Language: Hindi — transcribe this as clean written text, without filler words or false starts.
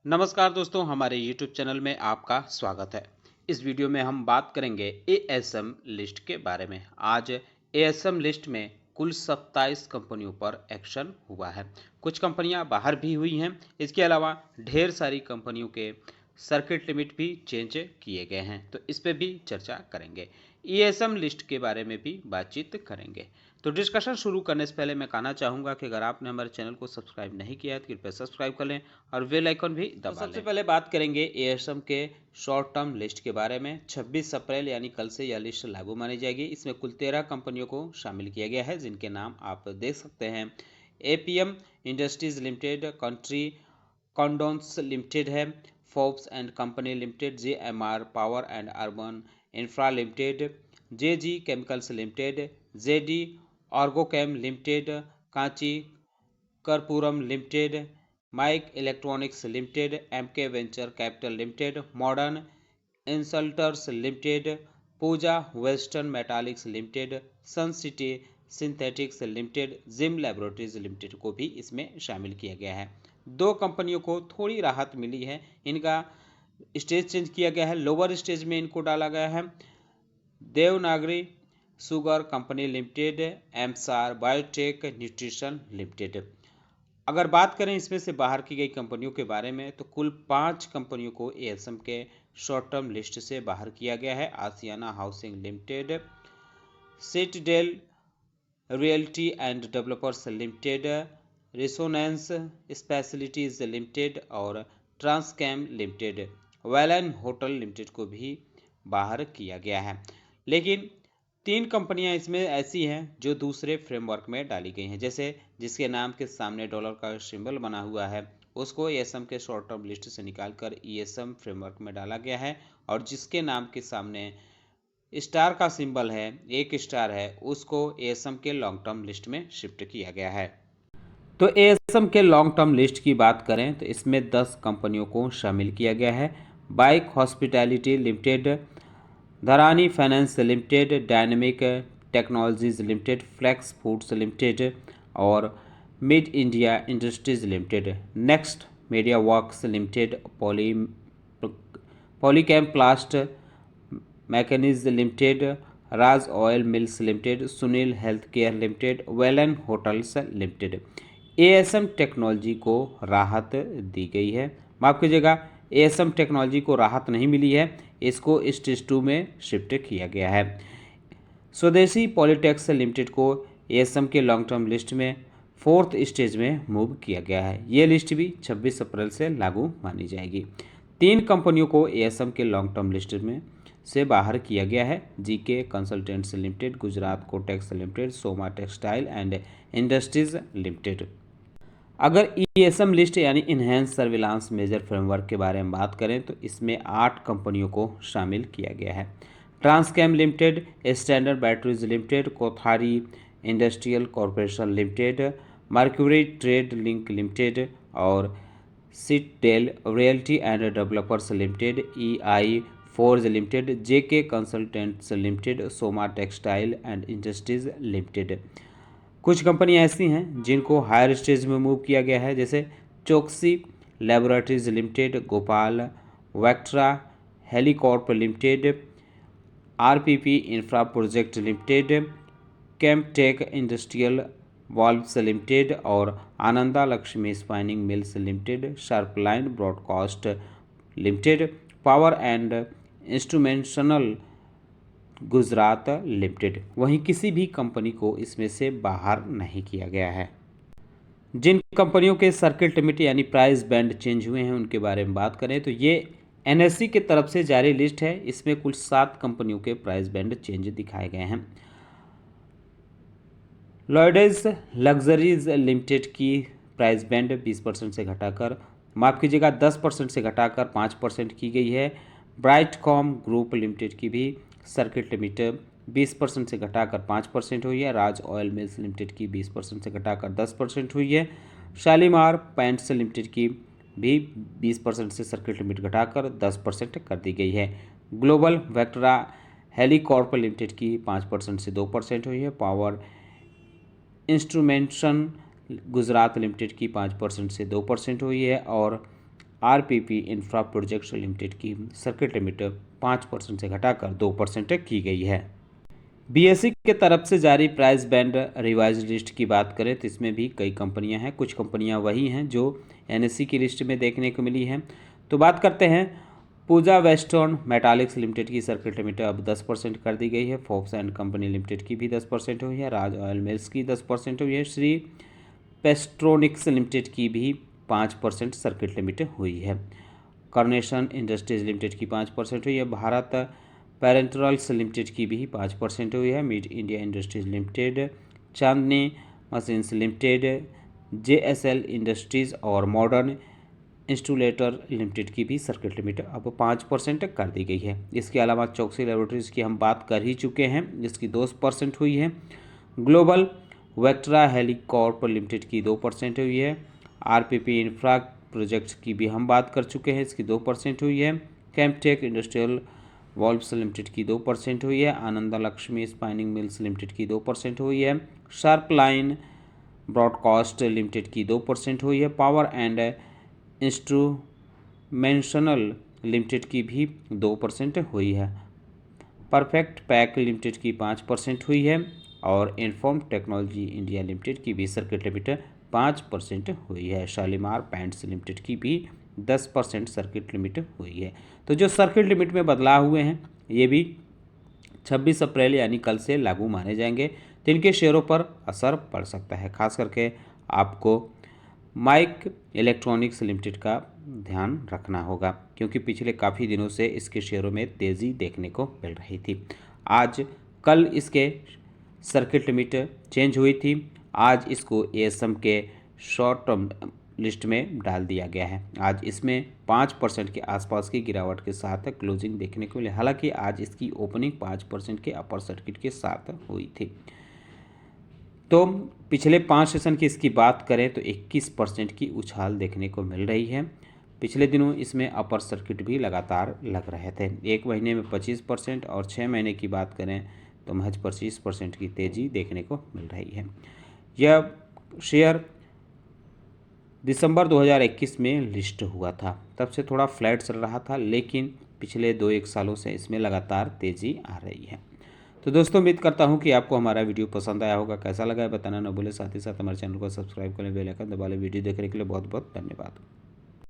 नमस्कार दोस्तों, हमारे YouTube चैनल में आपका स्वागत है। इस वीडियो में हम बात करेंगे एएसएम लिस्ट के बारे में। आज एएसएम लिस्ट में कुल 27 कंपनियों पर एक्शन हुआ है। कुछ कंपनियां बाहर भी हुई हैं। इसके अलावा ढेर सारी कंपनियों के सर्किट लिमिट भी चेंज किए गए हैं, तो इस पर भी चर्चा करेंगे। एएसएम लिस्ट के बारे में भी बातचीत करेंगे। तो डिस्कशन शुरू करने से पहले मैं कहना चाहूँगा कि अगर आपने हमारे चैनल को सब्सक्राइब नहीं किया है तो कृपया सब्सक्राइब कर लें और बेल आइकन भी दबा लें। सबसे पहले बात करेंगे एएसएम के शॉर्ट टर्म लिस्ट के बारे में। 26 अप्रैल यानी कल से यह लिस्ट लागू मानी जाएगी। इसमें कुल 13 कंपनियों को शामिल किया गया है, जिनके नाम आप देख सकते हैं। APM Industries Limited, Country Condos Limited है, Forbes and Company Limited, JMR Power and Urban Infra Limited, JG Chemicals Limited, JD Orgochem Limited, Kanchi Karpooram Limited, Mic Electronics Limited, MK Venture Capital Limited, Modern Insulators Limited, Pooja Western Metaliks Limited, Sun City Synthetics Limited, Zim Laboratories Limited को भी इसमें शामिल किया गया है। दो कंपनियों को थोड़ी राहत मिली है, इनका स्टेज चेंज किया गया है। लोअर स्टेज में इनको डाला गया है। Devnagari Sugar Company Limited, Emsar Biotech Nutrition Limited. अगर बात करें इसमें से बाहर की गई कंपनियों के बारे में, तो कुल 5 कंपनियों को एएसएम के शॉर्ट टर्म लिस्ट से बाहर किया गया है। Ashiana Housing Limited, Citadel Realty and Developers Limited, Resonance Specialities Limited और Transchem Limited. Velan Hotel Limited को भी बाहर किया गया है। लेकिन 3 कंपनियां इसमें ऐसी हैं जो दूसरे फ्रेमवर्क में डाली गई हैं, जैसे जिसके नाम के सामने डॉलर का सिंबल बना हुआ है उसको एएसएम के शॉर्ट टर्म लिस्ट से निकालकर ईएसएम फ्रेमवर्क में डाला गया है, और जिसके नाम के सामने स्टार का सिंबल है, एक स्टार है, उसको एएसएम के लॉन्ग टर्म लिस्ट में शिफ्ट किया गया है। तो एएसएम के लॉन्ग टर्म लिस्ट की बात करें तो इसमें 10 कंपनियों को शामिल किया गया है। Bike Hospitality Limited, Dharani Finance Limited, Dynamic Technologies Limited, Flex Foods Limited और Mid India Industries Limited. Next Media Works Limited, Polychem Plast Mechanics Limited, Raj Oil Mills Limited, Sunil Health Care Limited, Velan Hotels Limited. ASM Technology को राहत दी गई है। माफ़ कीजिएगा, एएसएम टेक्नोलॉजी को राहत नहीं मिली है, इसको स्टेज 2 में शिफ्ट किया गया है। स्वदेशी पॉलीटेक्स लिमिटेड को एएसएम के लॉन्ग टर्म लिस्ट में 4th स्टेज में मूव किया गया है। ये लिस्ट भी 26 अप्रैल से लागू मानी जाएगी। 3 कंपनियों को एएसएम के लॉन्ग टर्म लिस्ट में से बाहर किया गया है। GK consultants limited, Gujarat Cotex limited, Soma textile and industries limited. अगर ईएसएम लिस्ट यानी इन्हेंस सर्विलांस मेजर फ्रेमवर्क के बारे में बात करें तो इसमें 8 कंपनियों को शामिल किया गया है। Transchem Limited, Standard Batteries Limited, Kothari Industrial Corporation Limited, Mercury Trade Link Limited और Citadel Realty and Developers Limited, EI Forge Limited, JK Consultants Limited, Soma textile and industries Limited. कुछ कंपनियां ऐसी हैं जिनको हायर स्टेज में मूव किया गया है, जैसे Choksi Laboratories Limited, Gopal Vectra Helicorp Limited, RPP Infra Project Limited, Camptech Industrial Valves Limited और Ananda Lakshmi Spinning Mills Limited, Sharpline Broadcast Limited, Power and Instrumentation Gujarat Limited. वहीं किसी भी कंपनी को इसमें से बाहर नहीं किया गया है। जिन कंपनियों के सर्किट लिमिट यानी प्राइस बैंड चेंज हुए हैं उनके बारे में बात करें तो ये एनएससी की तरफ से जारी लिस्ट है। इसमें कुल 7 कंपनियों के प्राइस बैंड चेंज दिखाए गए हैं। लॉयडेज लग्जरीज लिमिटेड की प्राइस बैंड 20% से घटाकर, माफ़ कीजिएगा 10% से घटाकर 5% की गई है। ब्राइटकॉम ग्रुप लिमिटेड की भी सर्किट लिमिट 20% से घटाकर 5% हुई है। राज ऑयल मिल्स लिमिटेड की 20% से घटाकर 10% हुई है। शालीमार पेंट्स लिमिटेड की भी 20% से सर्किट लिमिट घटाकर 10% कर दी गई है। ग्लोबल वेक्टरा हेलीकॉर्प लिमिटेड की 5% से 2% हुई है। पावर इंस्ट्रूमेंटेशन गुजरात लिमिटेड की 5% से 2% हुई है और आरपीपी इंफ्रा प्रोजेक्ट्स लिमिटेड की सर्किट लिमिट 5% से घटाकर 2% की गई है। बीएसई के तरफ से जारी प्राइस बैंड रिवाइज लिस्ट की बात करें तो इसमें भी कई कंपनियां हैं। कुछ कंपनियां वही हैं जो एनएससी की लिस्ट में देखने को मिली हैं। तो बात करते हैं पूजा वेस्टर्न मेटालिक्स लिमिटेड की सर्किट लिमिट अब 10% कर दी गई है। फोर्ब्स एंड कंपनी लिमिटेड की भी 10% हुई है। राज ऑयल मिल्स की 10% हुई है। श्री पेस्ट्रोनिक्स लिमिटेड की भी 5% सर्किट लिमिट हुई है। कार्नेशन इंडस्ट्रीज लिमिटेड की 5% हुई है। भारत पेरेंट्रल्स लिमिटेड की भी 5% हुई है। मिड इंडिया इंडस्ट्रीज लिमिटेड, चांदनी मशीन्स लिमिटेड, जेएसएल इंडस्ट्रीज और मॉडर्न इंस्टूलेटर लिमिटेड की भी सर्किट लिमिट अब 5% कर दी गई है। इसके अलावा चौकसी लैबोरेटरीज की हम बात कर ही चुके हैं, जिसकी 2% हुई है। ग्लोबल वेक्ट्रा हेलीकॉर्प लिमिटेड की 2% हुई है। आरपीपी इंफ्रा प्रोजेक्ट्स की भी हम बात कर चुके हैं, इसकी 2% हुई है। कैम्पटेक इंडस्ट्रियल वॉल्व्स लिमिटेड की 2% हुई है। Ananda Lakshmi Spinning Mills limited की 2% हुई है। शार्प लाइन ब्रॉडकास्ट लिमिटेड की 2% हुई है। पावर एंड इंस्ट्रूमेंशनल लिमिटेड की भी 2% हुई है। परफेक्ट पैक लिमिटेड की 5% हुई है और इन्फॉर्म टेक्नोलॉजी इंडिया लिमिटेड की भी सर्किट लिमिट 5% हुई है। शालीमार पेंट्स लिमिटेड की भी 10% सर्किट लिमिट हुई है। तो जो सर्किट लिमिट में बदलाव हुए हैं ये भी 26 अप्रैल यानी कल से लागू माने जाएंगे, तो इनके शेयरों पर असर पड़ सकता है। खास करके आपको माइक इलेक्ट्रॉनिक्स लिमिटेड का ध्यान रखना होगा, क्योंकि पिछले काफ़ी दिनों से इसके शेयरों में तेज़ी देखने को मिल रही थी। आज कल इसके सर्किट लिमिट चेंज हुई थी। आज इसको एएसएम के शॉर्ट टर्म लिस्ट में डाल दिया गया है। आज इसमें 5% के आसपास की गिरावट के साथ क्लोजिंग देखने को मिली। हालांकि आज इसकी ओपनिंग 5% के अपर सर्किट के साथ हुई थी। तो पिछले 5 सेशन की इसकी बात करें तो 21% की उछाल देखने को मिल रही है। पिछले दिनों इसमें अपर सर्किट भी लगातार लग रहे थे। एक महीने में 25% और 6 महीने की बात करें तो महज 25% की तेज़ी देखने को मिल रही है। यह शेयर दिसंबर 2021 में लिस्ट हुआ था, तब से थोड़ा फ्लैट चल रहा था, लेकिन पिछले 2-1 सालों से इसमें लगातार तेज़ी आ रही है। तो दोस्तों उम्मीद करता हूं कि आपको हमारा वीडियो पसंद आया होगा। कैसा लगा है बताना न भूलें। साथ ही साथ हमारे चैनल को सब्सक्राइब करें, बेल आइकन दबा लें। वीडियो देखने के लिए बहुत बहुत धन्यवाद।